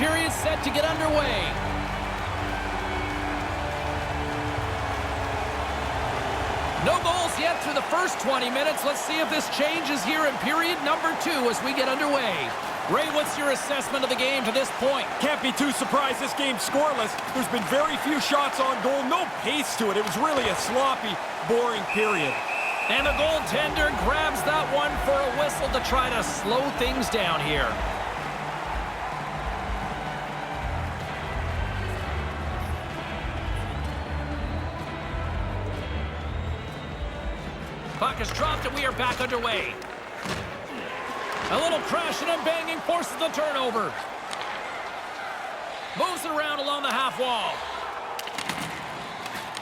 period set to get underway. No goals yet through the first 20 minutes. Let's see if this changes here in period number 2 as we get underway. Ray, what's your assessment of the game to this point? Can't be too surprised this game's scoreless. There's been very few shots on goal, no pace to it. It was really a sloppy, boring period. And the goaltender grabs that one for a whistle to try to slow things down here. Puck is dropped and we are back underway. A little crashing and banging forces the turnover. Moves it around along the half wall.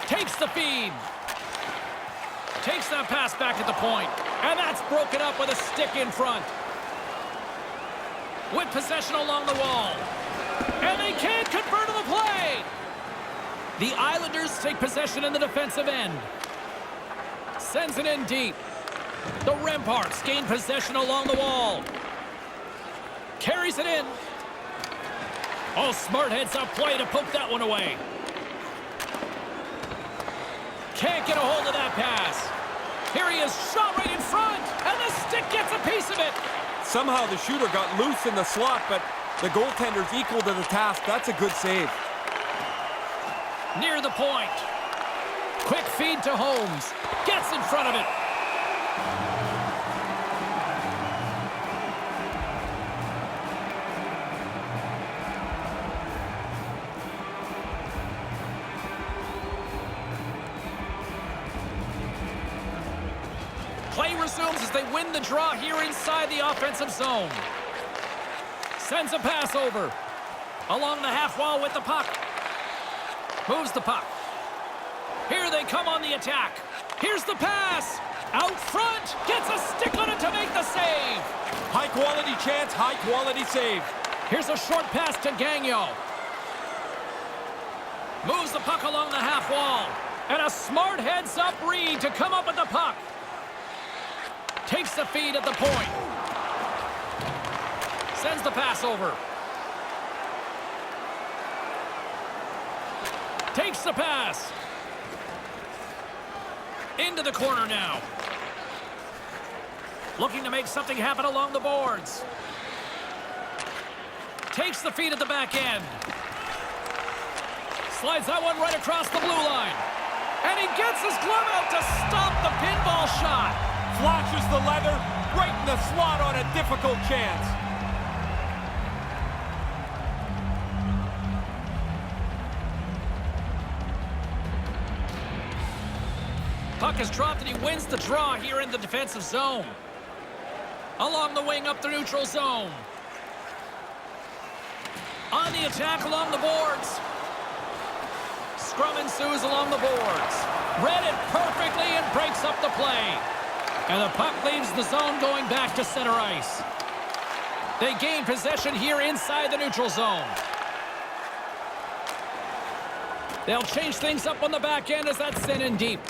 Takes the feed. Takes that pass back at the point. And that's broken up with a stick in front. With possession along the wall. And they can't convert on the play. The Islanders take possession in the defensive end. Sends it in deep. The Remparts gain possession along the wall. Carries it in. Oh, smart heads-up play to poke that one away. Can't get a hold of that pass. Here he is, shot right in front, and the stick gets a piece of it. Somehow the shooter got loose in the slot, but the goaltender's equal to the task. That's a good save. Near the point. Quick feed to Holmes. Gets in front of it. Play resumes as they win the draw here inside the offensive zone. Sends a pass over. Along the half wall with the puck. Moves the puck. Here they come on the attack. Here's the pass. Out front. Gets a stick on it to make the save. High quality chance, high quality save. Here's a short pass to Gagnon. Moves the puck along the half wall. And a smart heads-up read to come up with the puck. Takes the feed at the point. Sends the pass over. Takes the pass. Into the corner now. Looking to make something happen along the boards. Takes the feed at the back end. Slides that one right across the blue line. And he gets his glove out to stop the pinball shot. Flashes the leather right in the slot on a difficult chance. Puck is dropped and he wins the draw here in the defensive zone. Along the wing up the neutral zone. On the attack along the boards. Scrum ensues along the boards. Read it perfectly and breaks up the play. And the puck leaves the zone going back to center ice. They gain possession here inside the neutral zone. They'll change things up on the back end as that's sent in deep.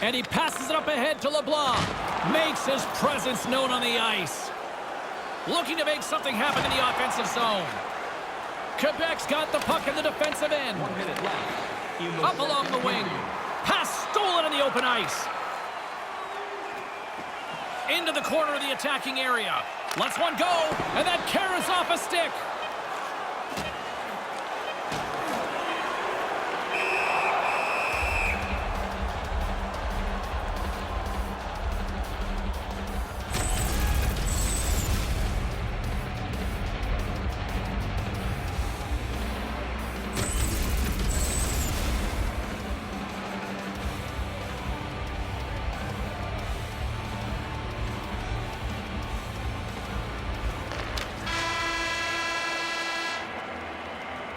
And he passes it up ahead to LeBlanc. Makes his presence known on the ice. Looking to make something happen in the offensive zone. Quebec's got the puck in the defensive end. 1 minute left. Up along the wing. Pass stolen on the open ice. Into the corner of the attacking area. Lets one go, and that carries off a stick.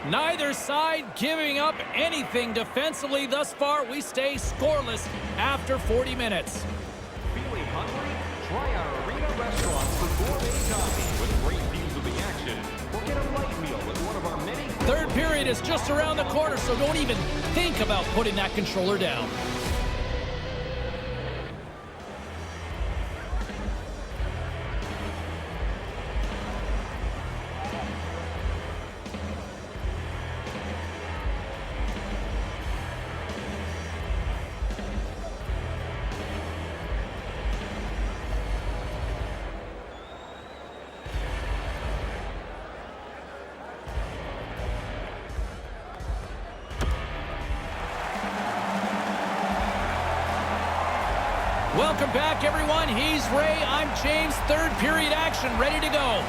Neither side giving up anything defensively thus far. We stay scoreless after 40 minutes. Feeling hungry? Try our arena restaurant for gourmet dining with great views of the action. Or get a light meal with one of our many... Third period is just around the corner, so don't even think about putting that controller down. Welcome back, everyone. He's Ray. I'm James. Third period action ready to go.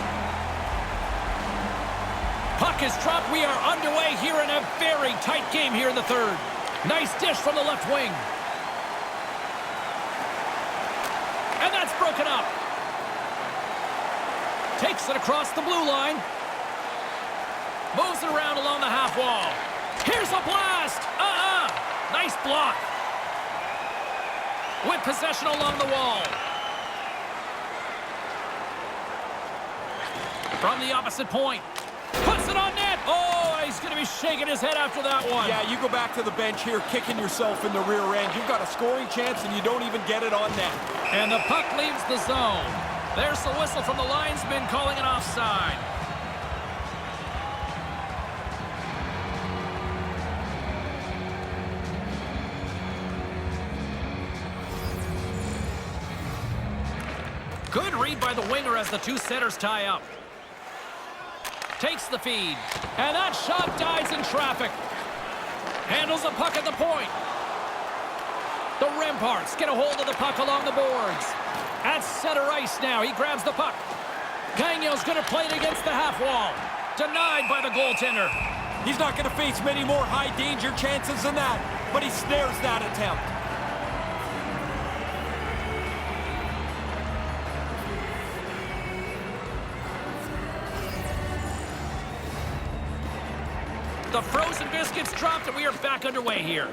Puck is dropped. We are underway here in a very tight game here in the third. Nice dish from the left wing. And that's broken up. Takes it across the blue line. Moves it around along the half wall. Here's a blast. Nice block. With possession along the wall. From the opposite point. Puts it on net. Oh, he's going to be shaking his head after that one. Yeah, you go back to the bench here, kicking yourself in the rear end. You've got a scoring chance, and you don't even get it on net. And the puck leaves the zone. There's the whistle from the linesman calling it offside. Good read by the winger as the two centers tie up. Takes the feed. And that shot dies in traffic. Handles the puck at the point. The Remparts get a hold of the puck along the boards. At center ice now. He grabs the puck. Gagno's going to play it against the half wall. Denied by the goaltender. He's not going to face many more high-danger chances than that, but he snares that attempt. The frozen biscuits dropped, and we are back underway here.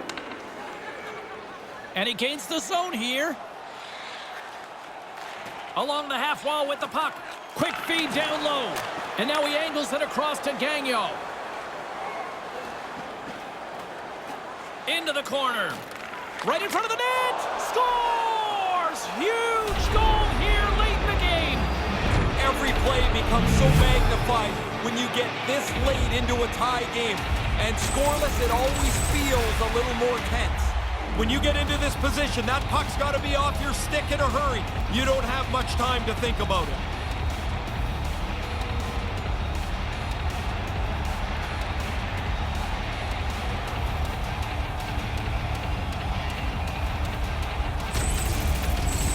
And he gains the zone here. Along the half wall with the puck. Quick feed down low. And now he angles it across to Gagno. Into the corner. Right in front of the net. Scores! Huge goal here late in the game. Every play becomes so magnified when you get this late into a tie game. And scoreless, it always feels a little more tense. When you get into this position, that puck's got to be off your stick in a hurry. You don't have much time to think about it.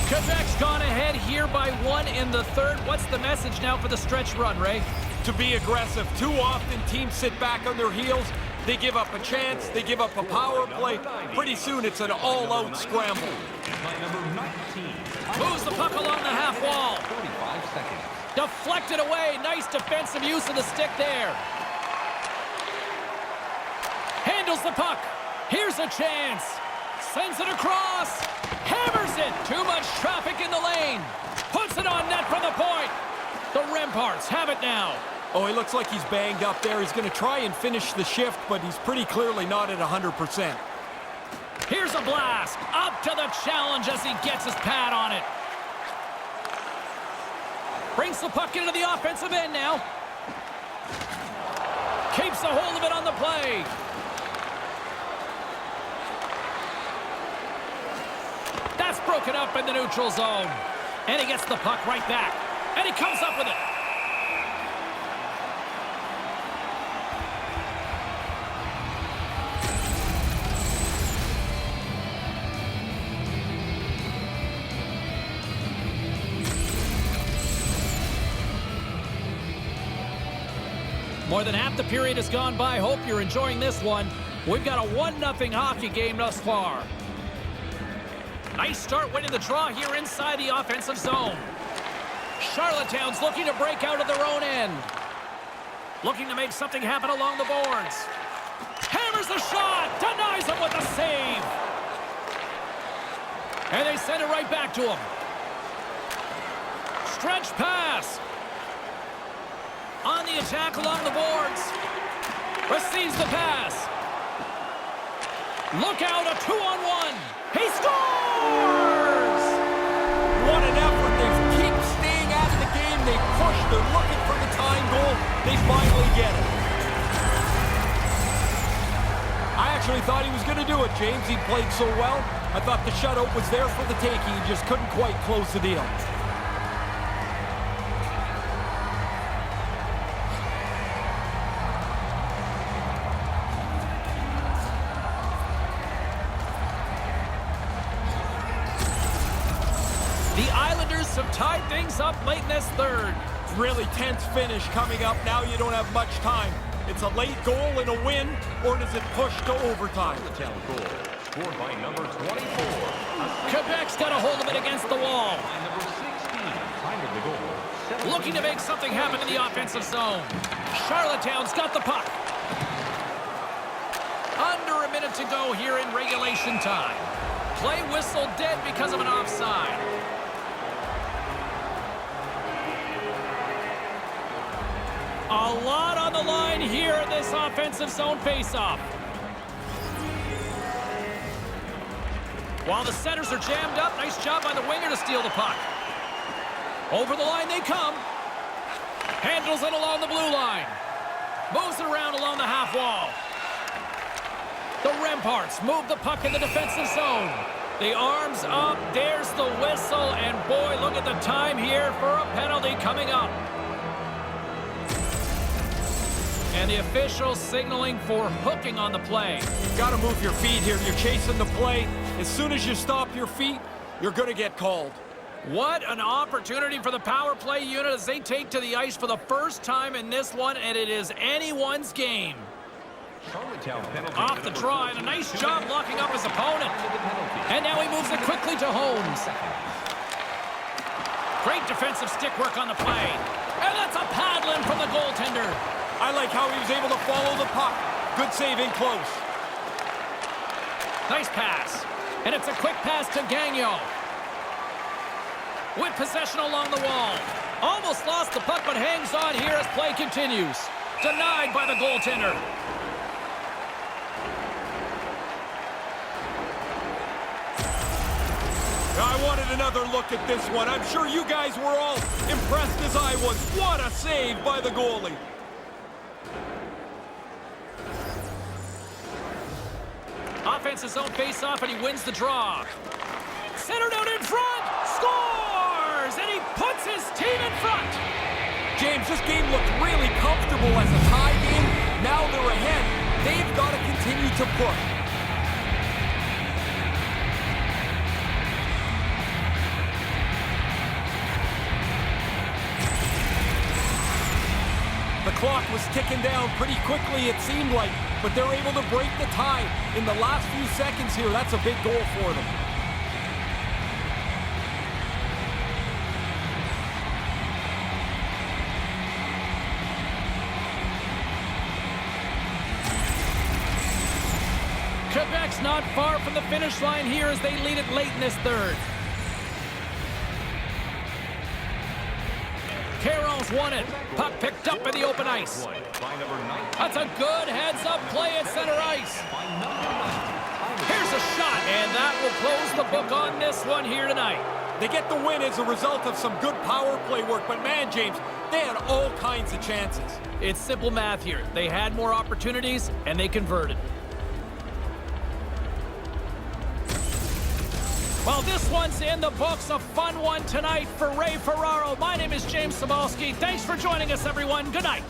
Quebec's gone ahead here by 1 in the third. What's the message now for the stretch run, Ray? To be aggressive. Too often teams sit back on their heels. They give up a chance. They give up a power play. Pretty soon it's an all-out scramble. Moves the puck along the half wall. 45 seconds. Deflected away. Nice defensive use of the stick there. Handles the puck. Here's a chance. Sends it across. Hammers it. Too much traffic in the lane. Puts it on net from the point. The Remparts have it now. Oh, he looks like he's banged up there. He's going to try and finish the shift, but he's pretty clearly not at 100%. Here's a blast. Up to the challenge as he gets his pad on it. Brings the puck into the offensive end now. Keeps a hold of it on the play. That's broken up in the neutral zone. And he gets the puck right back. And he comes up with it. More than half the period has gone by. Hope you're enjoying this one. We've got a 1-0 hockey game thus far. Nice start winning the draw here inside the offensive zone. Charlottetown's looking to break out of their own end. Looking to make something happen along the boards. Hammers the shot. Denies him with a save. And they send it right back to him. Stretch pass. On the attack along the boards. Receives the pass. Look out, a 2-on-1. He scores! What an effort. They keep staying at the game. They push. They're looking for the tying goal. They finally get it. I actually thought he was going to do it, James. He played so well. I thought the shutout was there for the taking. He just couldn't quite close the deal. have tied things up late in this third. Really tense finish coming up. Now you don't have much time. It's a late goal and a win, or does it push to overtime? Charlottetown goal, scored by number 24. Quebec's got a hold of it against the wall. By number 16, time of the goal. Looking to make something happen in the offensive zone. Charlottetown's got the puck. Under a minute to go here in regulation time. Play whistle dead because of an offside. A lot on the line here in this offensive zone faceoff. While the centers are jammed up, nice job by the winger to steal the puck. Over the line they come. Handles it along the blue line. Moves it around along the half wall. The Remparts move the puck in the defensive zone. The arms up, there's the whistle, and boy, look at the time here for a penalty coming up. And the official signaling for hooking on the play. Got to move your feet here. You're chasing the play. As soon as you stop your feet, you're going to get called. What an opportunity for the power play unit as they take to the ice for the first time in this one, and it is anyone's game. Off the draw, and a nice job locking up his opponent. And now he moves it quickly to Holmes. Great defensive stick work on the play. And that's a paddling from the goaltender. I like how he was able to follow the puck. Good save in close. Nice pass. And it's a quick pass to Gagnon. With possession along the wall. Almost lost the puck, but hangs on here as play continues. Denied by the goaltender. I wanted another look at this one. I'm sure you guys were all impressed as I was. What a save by the goalie. Offensive zone face-off, and he wins the draw. Centered out in front. Scores! And he puts his team in front. James, this game looked really comfortable as a tie game. Now they're ahead. They've got to continue to push. The clock was ticking down pretty quickly, it seemed like, but they're able to break the tie in the last few seconds here. That's a big goal for them. Quebec's not far from the finish line here as they lead it late in this third. Caron's won it. Puck picked up in the open ice. That's a good heads-up play at center ice. Here's a shot, and that will close the book on this one here tonight. They get the win as a result of some good power play work, but man, James, they had all kinds of chances. It's simple math here. They had more opportunities, and they converted. Well, this one's in the books. A fun one tonight for Ray Ferraro. My name is James Cybulski. Thanks for joining us, everyone. Good night.